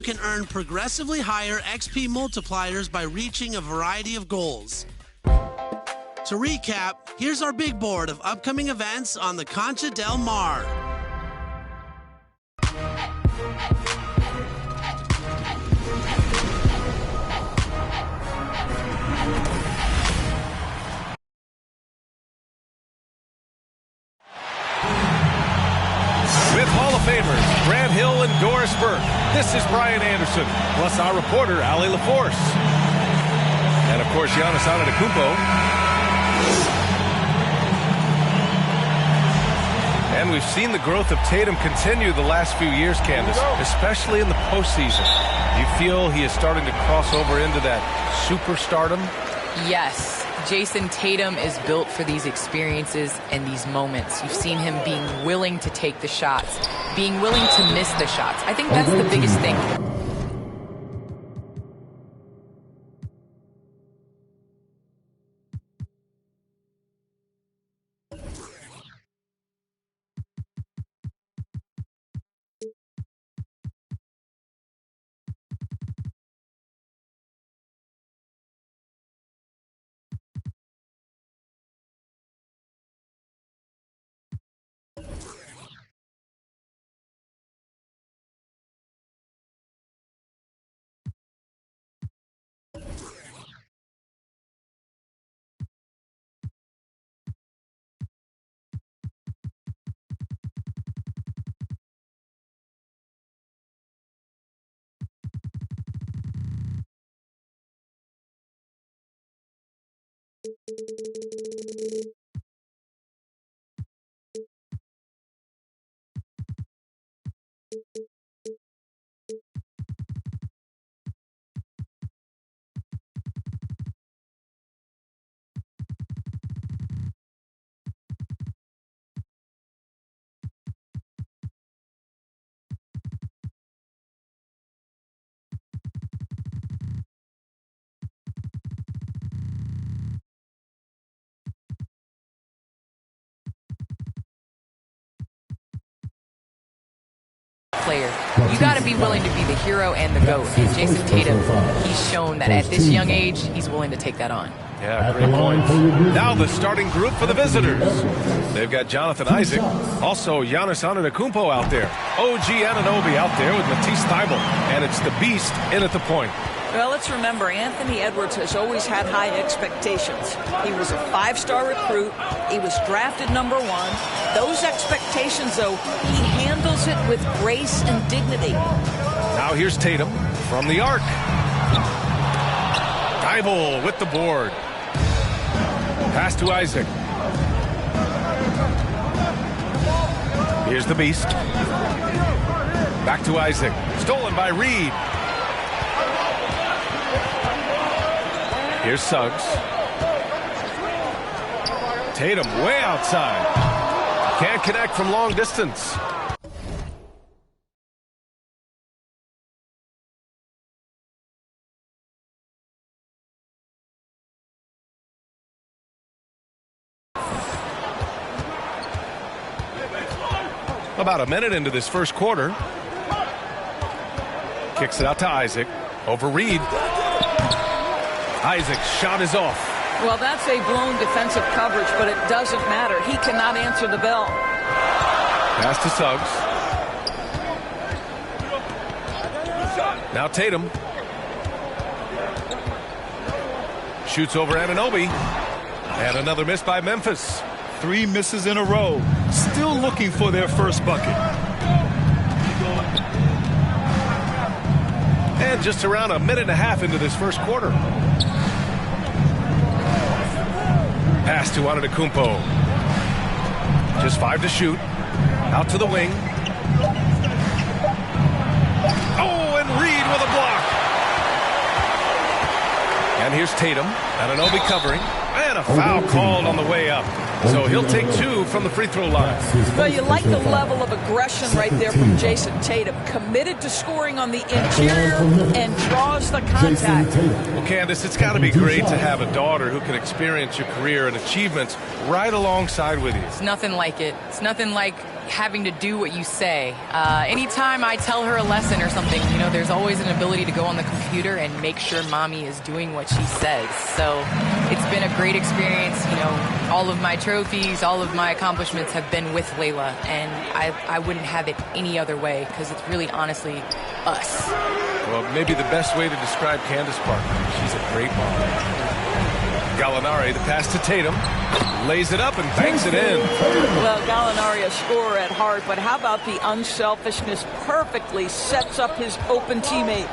You can earn progressively higher XP multipliers by reaching a variety of goals. To recap, here's our big board of upcoming events on the Concha del Mar. With Hall of Famers Grant Hill and Doris Burke, this is Brian Anderson, plus our reporter, Allie LaForce. And, of course, Giannis Antetokounmpo. And we've seen the growth of Tatum continue the last few years, Candace, especially in the postseason. Do you feel he is starting to cross over into that superstardom? Yes. Jason Tatum is built for these experiences and these moments. You've seen him being willing to take the shots, being willing to miss the shots. I think that's the biggest thing. Player. You got to be willing to be the hero and the GOAT. And Jason Tatum, he's shown that at this young age, he's willing to take that on. Yeah, great point. Now the starting group for the visitors. They've got Jonathan Isaac, also Giannis Antetokounmpo out there, OG Anunoby out there with Matisse Thybulle, and it's the Beast in at the point. Well, let's remember, Anthony Edwards has always had high expectations. He was a five-star recruit. He was drafted #1. Those expectations, though, he handles it with grace and dignity. Now here's Tatum from the arc. Thybulle with the board. Pass to Isaac. Here's the Beast. Back to Isaac. Stolen by Reed. Here's Suggs. Tatum way outside. Can't connect from long distance. About a minute into this first quarter. Kicks it out to Isaac. Over Reed. Isaac's shot is off. Well, that's a blown defensive coverage, but it doesn't matter. He cannot answer the bell. Pass to Suggs. Now Tatum. Shoots over Anunoby. And another miss by Memphis. 3 misses in a row. Still looking for their first bucket. And just around a minute and a half into this first quarter. Pass to Antetokounmpo. Just 5 to shoot. Out to the wing. Oh, and Reed with a block. And here's Tatum. Anunoby covering. And a foul called on the way up. So he'll take 2 from the free throw line. Well, you like the level of aggression right there from Jason Tatum. Committed to scoring on the interior and draws the contact. Well, Candace, it's got to be great to have a daughter who can experience your career and achievements right alongside with you. It's nothing like it. It's nothing like having to do what you say. Anytime I tell her a lesson or something, you know, there's always an ability to go on the computer and make sure mommy is doing what she says. So it's been a great experience. You know, all of my trophies, all of my accomplishments have been with Layla, and I wouldn't have it any other way, because it's really honestly us. Well, maybe the best way to describe Candace Parker. She's a great mom. Gallinari, the pass to Tatum, lays it up and banks it in. Well, Gallinari, a scorer at heart, but how about the unselfishness? Perfectly sets up his open teammate.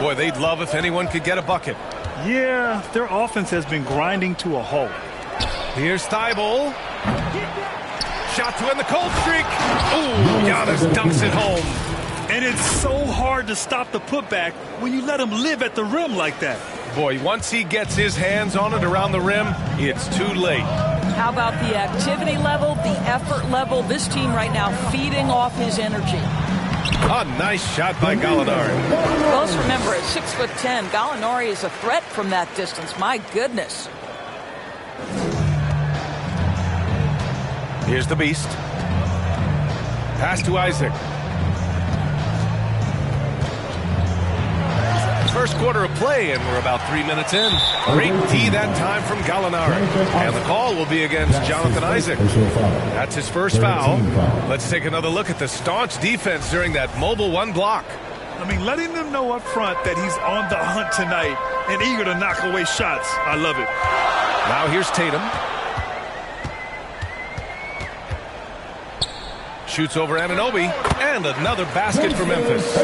Boy, they'd love if anyone could get a bucket. Yeah, their offense has been grinding to a halt. Here's Thibault. Shot to end the cold streak. Ooh, Giannis dunks it home. And it's so hard to stop the putback when you let him live at the rim like that. Boy, once he gets his hands on it around the rim, it's too late. How about the activity level, the effort level? This team right now feeding off his energy. A nice shot by Gallinari. Well, let's remember, at 6'10", Gallinari is a threat from that distance. My goodness. Here's the beast. Pass to Isaac. First quarter of play, and we're about 3 minutes in. Great D that time from Gallinari. And the call will be against Jonathan Isaac. That's his first foul. Let's take another look at the staunch defense during that mobile one block. I mean, letting them know up front that he's on the hunt tonight and eager to knock away shots. I love it. Now here's Tatum. Shoots over Anunoby, and another basket for Memphis.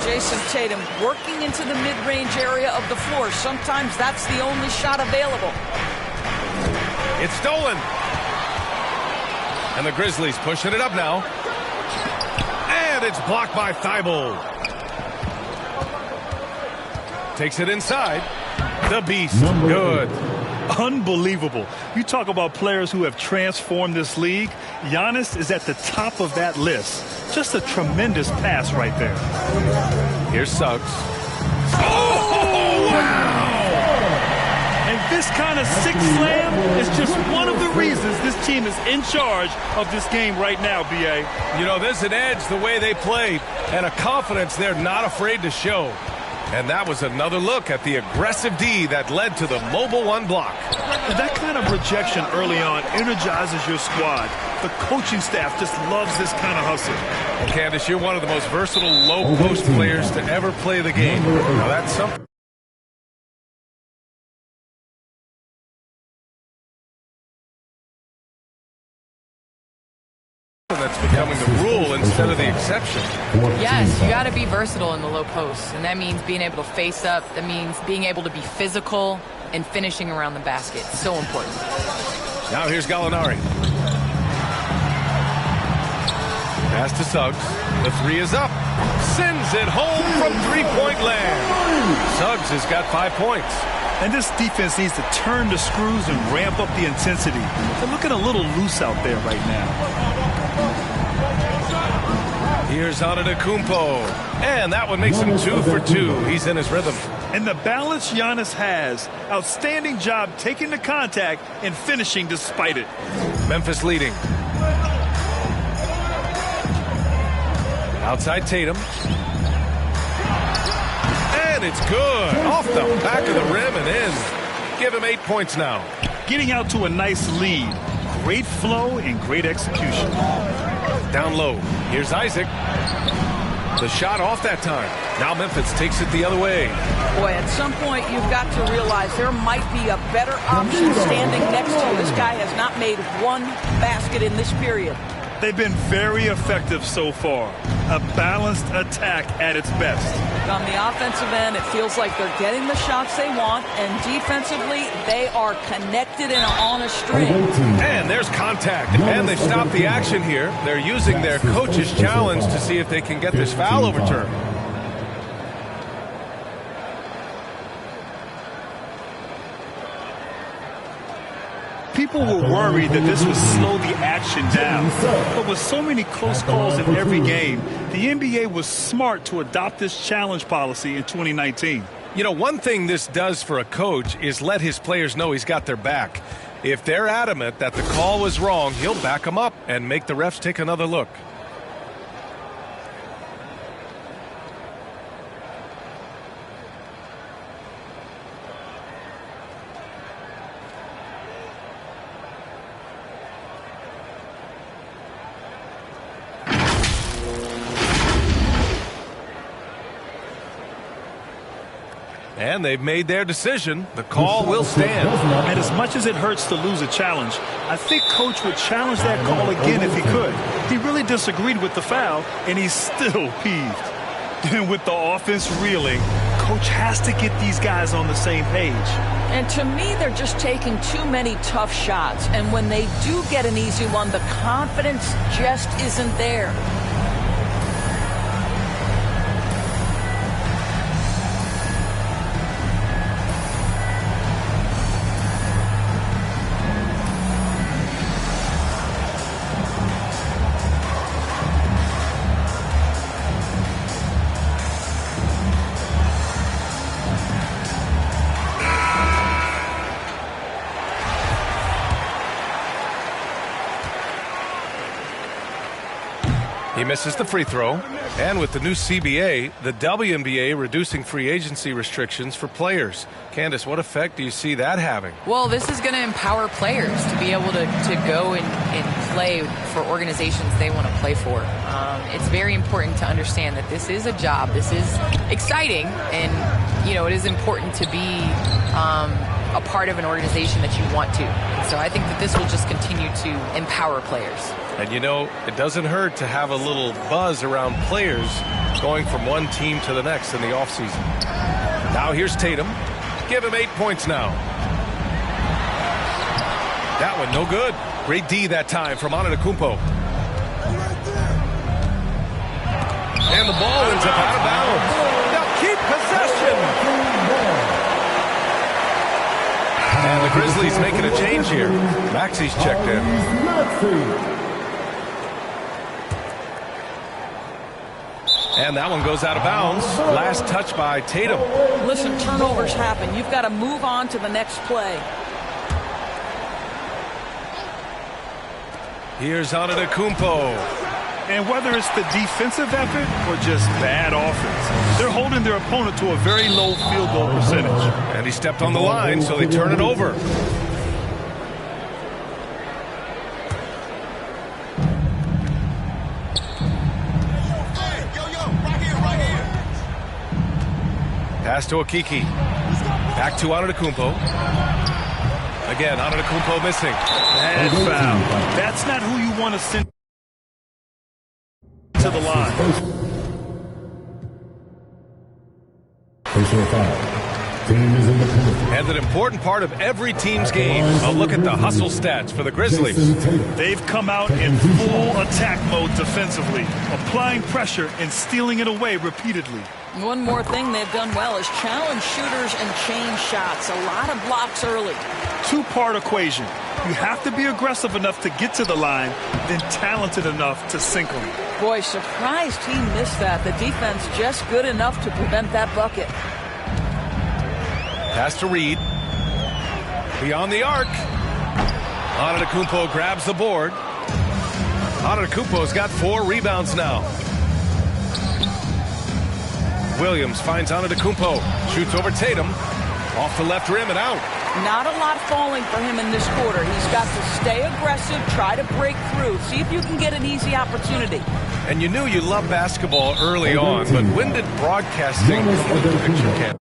Jason Tatum working into the mid-range area of the floor. Sometimes that's the only shot available. It's stolen. And the Grizzlies pushing it up now. And it's blocked by Thibault. Takes it inside. The beast. Good. Unbelievable. You talk about players who have transformed this league. Giannis is at the top of that list. Just a tremendous pass right there. Here's Suggs. Oh, wow! And this kind of six slam is just one of the reasons this team is in charge of this game right now, B.A. You know, there's an edge the way they play, and a confidence they're not afraid to show. And that was another look at the aggressive D that led to the mobile one block. And that kind of rejection early on energizes your squad. The coaching staff just loves this kind of hustle. Well, Candace, you're one of the most versatile low-post players to ever play the game. Now, that's something that's becoming the rule instead of the exception. Yes, you got to be versatile in the low post, and that means being able to face up. That means being able to be physical and finishing around the basket. So important. Now here's Gallinari. Pass to Suggs. The three is up. Sends it home from three-point land. Suggs has got 5 points. And this defense needs to turn the screws and ramp up the intensity. They're looking a little loose out there right now. Here's Antetokounmpo. And that one makes him 2 for 2. He's in his rhythm. And the balance Giannis has. Outstanding job taking the contact and finishing despite it. Memphis leading. Outside Tatum. And it's good. Off the back of the rim and in. Give him 8 points now. Getting out to a nice lead. Great flow and great execution. Down low. Here's Isaac. The shot off that time. Now Memphis takes it the other way. Boy, at some point you've got to realize there might be a better option standing next to you. This guy has not made one basket in this period. They've been very effective so far. A balanced attack at its best. On the offensive end, it feels like they're getting the shots they want, and defensively, they are connected and on a string. And there's contact, and they've stopped the action here. They're using their coach's challenge to see if they can get this foul overturned. People were worried that this would slow the action down. But with so many close calls in every game, the NBA was smart to adopt this challenge policy in 2019. You know, one thing this does for a coach is let his players know he's got their back. If they're adamant that the call was wrong, he'll back them up and make the refs take another look. And they've made their decision. The call will stand. And as much as it hurts to lose a challenge, I think Coach would challenge that call again if he could. He really disagreed with the foul, and he's still peeved. And with the offense reeling, Coach has to get these guys on the same page. And to me, they're just taking too many tough shots. And when they do get an easy one, the confidence just isn't there. He misses the free throw. And with the new CBA, the WNBA reducing free agency restrictions for players. Candace, what effect do you see that having? Well, this is going to empower players to be able to go and play for organizations they want to play for. It's very important to understand that this is a job. This is exciting, and, you know, it is important to be a part of an organization that you want to. So I think that this will just continue to empower players. And, you know, it doesn't hurt to have a little buzz around players going from one team to the next in the offseason. Now here's Tatum. Give him 8 points now. That one no good. Great D that time from Antetokounmpo. And the ball ends up out of bounds. Now keep possession. And the Grizzlies making a change here. Maxi's checked in. And that one goes out of bounds. Last touch by Tatum. Listen, turnovers happen. You've got to move on to the next play. Here's Antetokounmpo. And whether it's the defensive effort or just bad offense, they're holding their opponent to a very low field goal percentage. And he stepped on the line, so they turn it over. Pass to Okiki. Back to Antetokounmpo. Again, Antetokounmpo missing. Bad foul. That's not who you want to send to the line. Personal foul. Team is in the penalty. And an important part of every team's game. A look at the hustle stats for the Grizzlies. They've come out in full attack mode defensively, applying pressure and stealing it away repeatedly. One more thing they've done well is challenge shooters and change shots. A lot of blocks early. Two-part equation. You have to be aggressive enough to get to the line, then talented enough to sink them. Boy, surprised he missed that. The defense just good enough to prevent that bucket. Pass to Reed. Beyond the arc. Antetokounmpo grabs the board. Antetokounmpo's got 4 rebounds now. Williams finds Antetokounmpo. Shoots over Tatum. Off the left rim and out. Not a lot falling for him in this quarter. He's got to stay aggressive, try to break through, see if you can get an easy opportunity. And you knew you loved basketball early on, but when did broadcasting come into the picture, Ken?